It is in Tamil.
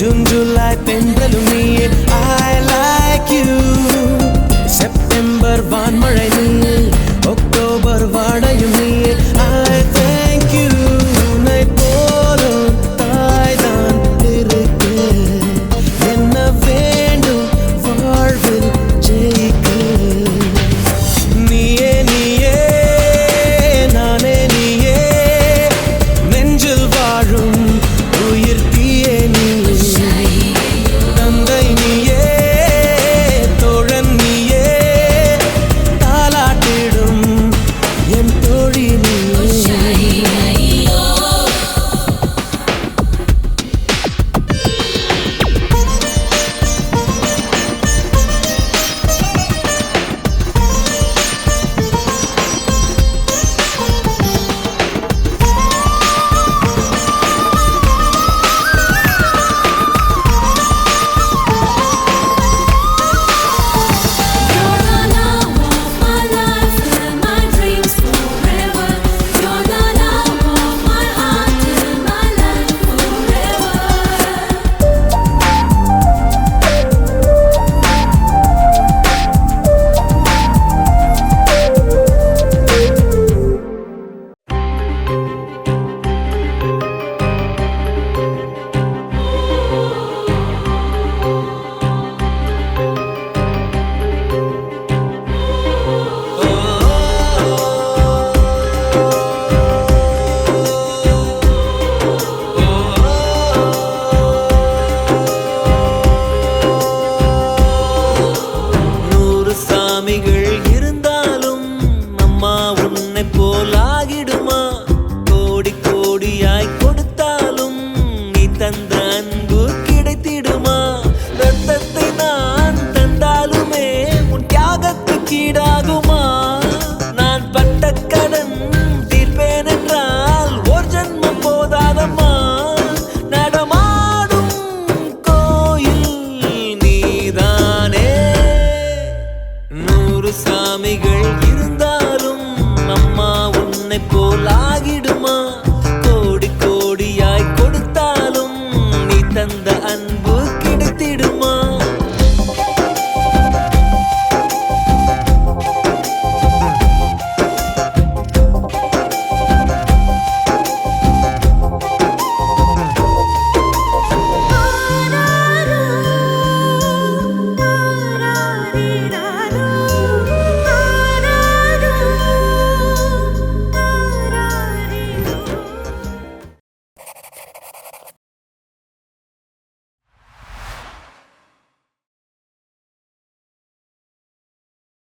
ஜூன் ஜூலை தென்றலும் நீயே I like you செப்டம்பர் வான்மழை நீ அக்டோபர் வாடையும் நீயே I thank you உன்னை போலும் தாய்தான் இருக்கு என்ன வேண்டும் வாழ்வில் ஜெயிக்க நீயே நீயே நானே நீயே நெஞ்சில் வாழும் உயிர் தீயே நீ தந்தை நீயே தோழன் நீயே தாலாட்டிடும் என் தோழி இருந்தாலும் அம்மா உன்னை போலாகிடுமா கோடி கோடியாய் கொடுத்தாலும் நீ தந்த அன்பு கிடைத்திடுமா ரத்தத்தை நான் தந்தாலுமே உன் தியாகத்துக்கு ஈடாகுமா நான் பட்ட கடன் தீர்ப்பேன் என்றால் ஒரு ஜென்மம் போதாதம்மா நடமாடும் கோயில் நீதானே சாமிகள் இருந்தாலும் அம்மா உன்னை போலாகிடுமா கோடி கோடியாய் கொடுத்தாலும் நீ தந்த